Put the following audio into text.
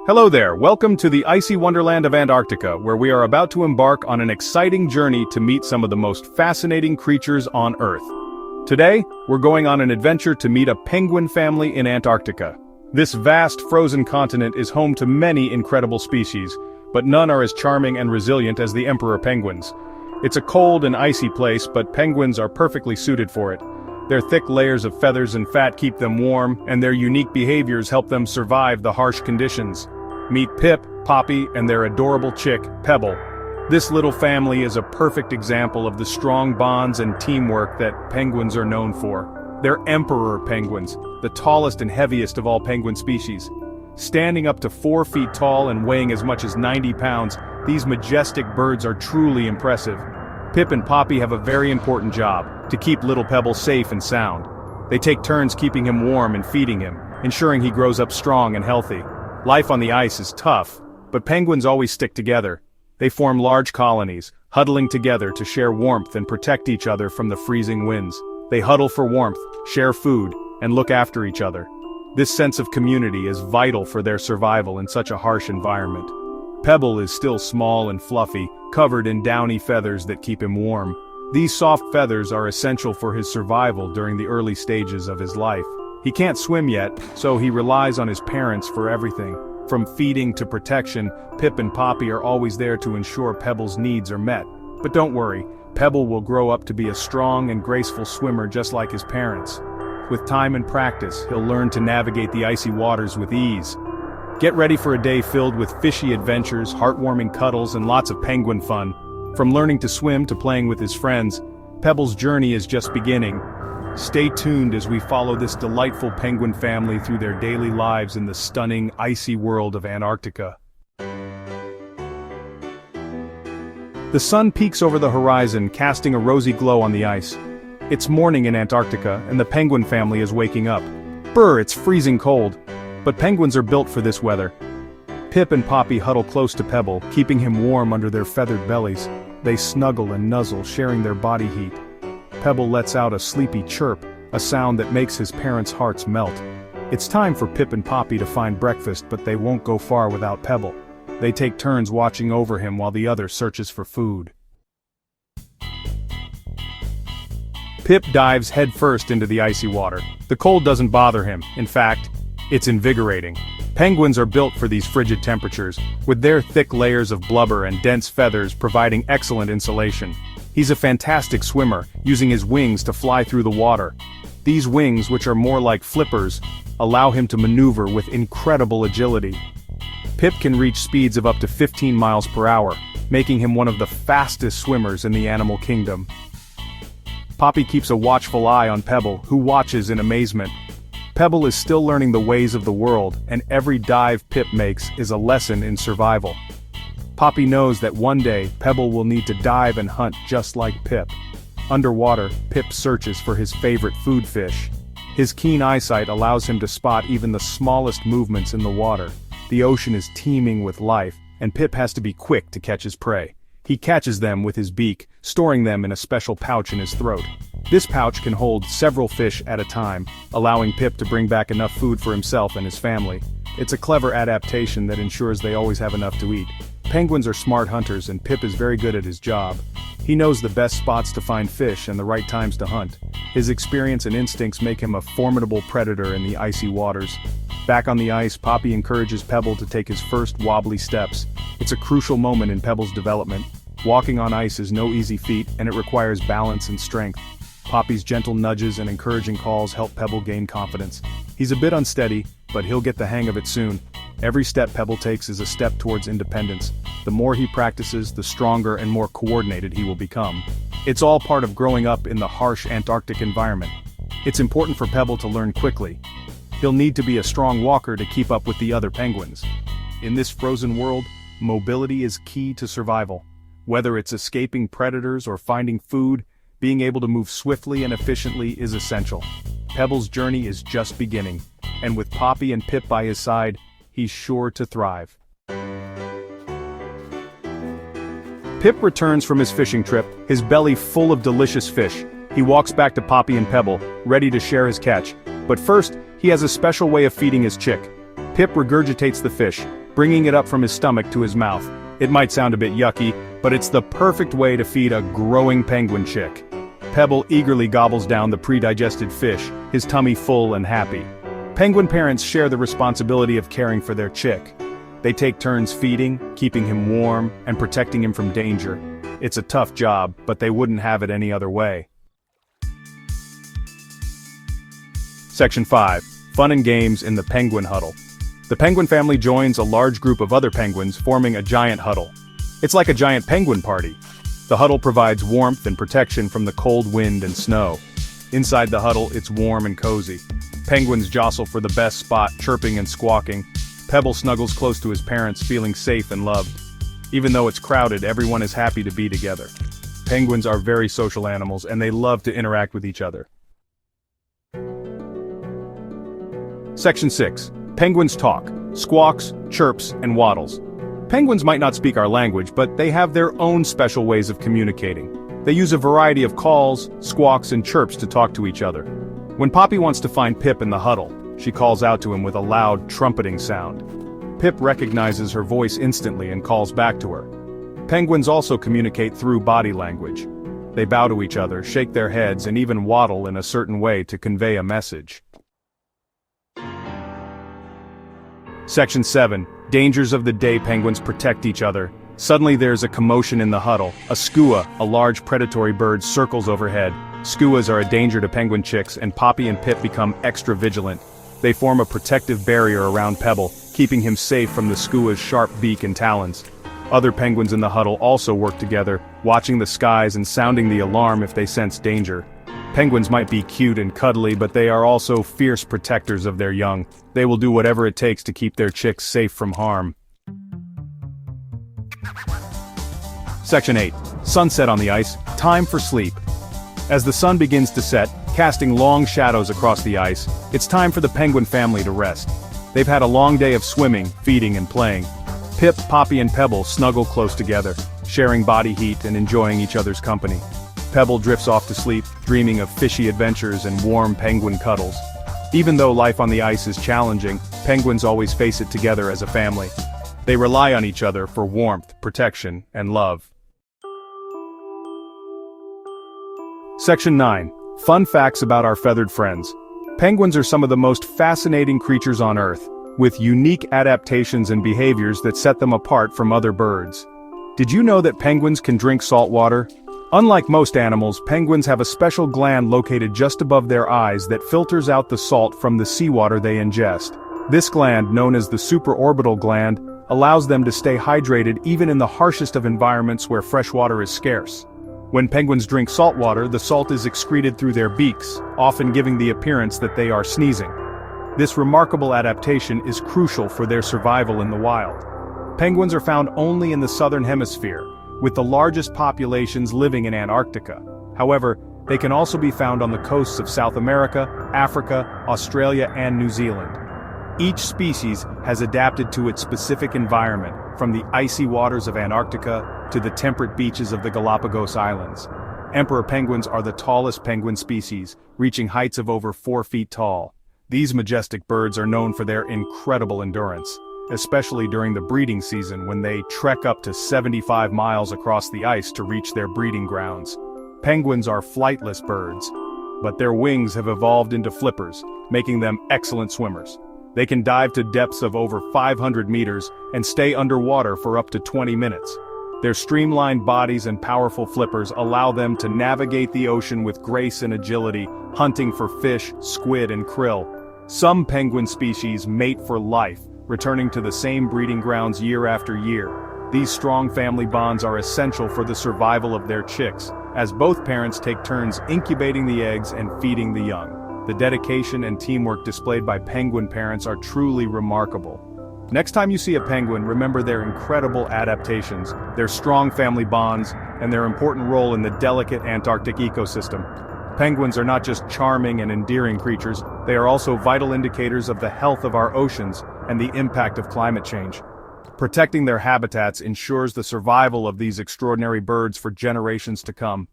Hello there, welcome to the icy wonderland of Antarctica, where we are about to embark on an exciting journey to meet some of the most fascinating creatures on Earth. Today, we're going on an adventure to meet a penguin family in Antarctica. This vast frozen continent is home to many incredible species, but none are as charming and resilient as the emperor penguins. It's a cold and icy place, but penguins are perfectly suited for it. Their thick layers of feathers and fat keep them warm, and their unique behaviors help them survive the harsh conditions. Meet Pip, Poppy, and their adorable chick, Pebble. This little family is a perfect example of the strong bonds and teamwork that penguins are known for. They're emperor penguins, the tallest and heaviest of all penguin species. Standing up to 4 feet tall and weighing as much as 90 pounds, these majestic birds are truly impressive. Pip and Poppy have a very important job, to keep little Pebble safe and sound. They take turns keeping him warm and feeding him, ensuring he grows up strong and healthy. Life on the ice is tough, but penguins always stick together. They form large colonies, huddling together to share warmth and protect each other from the freezing winds. They huddle for warmth, share food, and look after each other. This sense of community is vital for their survival in such a harsh environment. Pebble is still small and fluffy, covered in downy feathers that keep him warm. These soft feathers are essential for his survival during the early stages of his life. He can't swim yet, so he relies on his parents for everything. From feeding to protection, Pip and Poppy are always there to ensure Pebble's needs are met. But don't worry, Pebble will grow up to be a strong and graceful swimmer just like his parents. With time and practice, he'll learn to navigate the icy waters with ease. Get ready for a day filled with fishy adventures, heartwarming cuddles, and lots of penguin fun. From learning to swim to playing with his friends, Pebble's journey is just beginning. Stay tuned as we follow this delightful penguin family through their daily lives in the stunning, icy world of Antarctica. The sun peeks over the horizon, casting a rosy glow on the ice. It's morning in Antarctica, and the penguin family is waking up. Brr, it's freezing cold. But penguins are built for this weather. Pip and Poppy huddle close to Pebble, keeping him warm under their feathered bellies. They snuggle and nuzzle, sharing their body heat. Pebble lets out a sleepy chirp, a sound that makes his parents' hearts melt. It's time for Pip and Poppy to find breakfast, but they won't go far without Pebble. They take turns watching over him while the other searches for food. Pip dives headfirst into the icy water. The cold doesn't bother him. In fact, it's invigorating. Penguins are built for these frigid temperatures, with their thick layers of blubber and dense feathers providing excellent insulation. He's a fantastic swimmer, using his wings to fly through the water. These wings, which are more like flippers, allow him to maneuver with incredible agility. Pip can reach speeds of up to 15 miles per hour, making him one of the fastest swimmers in the animal kingdom. Poppy keeps a watchful eye on Pebble, who watches in amazement. Pebble is still learning the ways of the world, and every dive Pip makes is a lesson in survival. Poppy knows that one day, Pebble will need to dive and hunt just like Pip. Underwater, Pip searches for his favorite food fish. His keen eyesight allows him to spot even the smallest movements in the water. The ocean is teeming with life, and Pip has to be quick to catch his prey. He catches them with his beak, storing them in a special pouch in his throat. This pouch can hold several fish at a time, allowing Pip to bring back enough food for himself and his family. It's a clever adaptation that ensures they always have enough to eat. Penguins are smart hunters, and Pip is very good at his job. He knows the best spots to find fish and the right times to hunt. His experience and instincts make him a formidable predator in the icy waters. Back on the ice, Poppy encourages Pebble to take his first wobbly steps. It's a crucial moment in Pebble's development. Walking on ice is no easy feat, and it requires balance and strength. Poppy's gentle nudges and encouraging calls help Pebble gain confidence. He's a bit unsteady, but he'll get the hang of it soon. Every step Pebble takes is a step towards independence. The more he practices, the stronger and more coordinated he will become. It's all part of growing up in the harsh Antarctic environment. It's important for Pebble to learn quickly. He'll need to be a strong walker to keep up with the other penguins. In this frozen world, mobility is key to survival. Whether it's escaping predators or finding food, being able to move swiftly and efficiently is essential. Pebble's journey is just beginning, and with Poppy and Pip by his side, he's sure to thrive. Pip returns from his fishing trip, his belly full of delicious fish. He walks back to Poppy and Pebble, ready to share his catch. But first, he has a special way of feeding his chick. Pip regurgitates the fish, bringing it up from his stomach to his mouth. It might sound a bit yucky, but it's the perfect way to feed a growing penguin chick. Pebble eagerly gobbles down the pre-digested fish, his tummy full and happy. Penguin parents share the responsibility of caring for their chick. They take turns feeding, keeping him warm, and protecting him from danger. It's a tough job, but they wouldn't have it any other way. Section 5. Fun and games in the penguin huddle. The penguin family joins a large group of other penguins, forming a giant huddle. It's like a giant penguin party. The huddle provides warmth and protection from the cold wind and snow. Inside the huddle, it's warm and cozy. Penguins jostle for the best spot, chirping and squawking. Pebble snuggles close to his parents, feeling safe and loved. Even though it's crowded, everyone is happy to be together. Penguins are very social animals, and they love to interact with each other. Section 6. Penguins talk, squawks, chirps, and waddles. Penguins might not speak our language, but they have their own special ways of communicating. They use a variety of calls, squawks, and chirps to talk to each other. When Poppy wants to find Pip in the huddle, she calls out to him with a loud, trumpeting sound. Pip recognizes her voice instantly and calls back to her. Penguins also communicate through body language. They bow to each other, shake their heads, and even waddle in a certain way to convey a message. Section 7. Dangers of the day. Penguins protect each other. Suddenly there's a commotion in the huddle. A skua, a large predatory bird, circles overhead. Skuas are a danger to penguin chicks, and Poppy and Pip become extra vigilant. They form a protective barrier around Pebble, keeping him safe from the skua's sharp beak and talons. Other penguins in the huddle also work together, watching the skies and sounding the alarm if they sense danger. Penguins might be cute and cuddly, but they are also fierce protectors of their young. They will do whatever it takes to keep their chicks safe from harm. Section 8. Sunset on the ice. Time for sleep. As the sun begins to set, casting long shadows across the ice, it's time for the penguin family to rest. They've had a long day of swimming, feeding, and playing. Pip, Poppy, and Pebble snuggle close together, sharing body heat and enjoying each other's company. Pebble drifts off to sleep, dreaming of fishy adventures and warm penguin cuddles. Even though life on the ice is challenging, penguins always face it together as a family. They rely on each other for warmth, protection, and love. Section 9. Fun facts about our feathered friends. Penguins are some of the most fascinating creatures on Earth, with unique adaptations and behaviors that set them apart from other birds. Did you know that penguins can drink salt water? Unlike most animals, penguins have a special gland located just above their eyes that filters out the salt from the seawater they ingest. This gland, known as the supraorbital gland, allows them to stay hydrated even in the harshest of environments where fresh water is scarce. When penguins drink salt water, the salt is excreted through their beaks, often giving the appearance that they are sneezing. This remarkable adaptation is crucial for their survival in the wild. Penguins are found only in the southern hemisphere, with the largest populations living in Antarctica. However, they can also be found on the coasts of South America, Africa, Australia, and New Zealand. Each species has adapted to its specific environment, from the icy waters of Antarctica to the temperate beaches of the Galapagos Islands. Emperor penguins are the tallest penguin species, reaching heights of over 4 feet tall. These majestic birds are known for their incredible endurance, especially during the breeding season when they trek up to 75 miles across the ice to reach their breeding grounds. Penguins are flightless birds, but their wings have evolved into flippers, making them excellent swimmers. They can dive to depths of over 500 meters and stay underwater for up to 20 minutes. Their streamlined bodies and powerful flippers allow them to navigate the ocean with grace and agility, hunting for fish, squid, and krill. Some penguin species mate for life, returning to the same breeding grounds year after year. These strong family bonds are essential for the survival of their chicks, as both parents take turns incubating the eggs and feeding the young. The dedication and teamwork displayed by penguin parents are truly remarkable. Next time you see a penguin, remember their incredible adaptations, their strong family bonds, and their important role in the delicate Antarctic ecosystem. Penguins are not just charming and endearing creatures, they are also vital indicators of the health of our oceans and the impact of climate change. Protecting their habitats ensures the survival of these extraordinary birds for generations to come.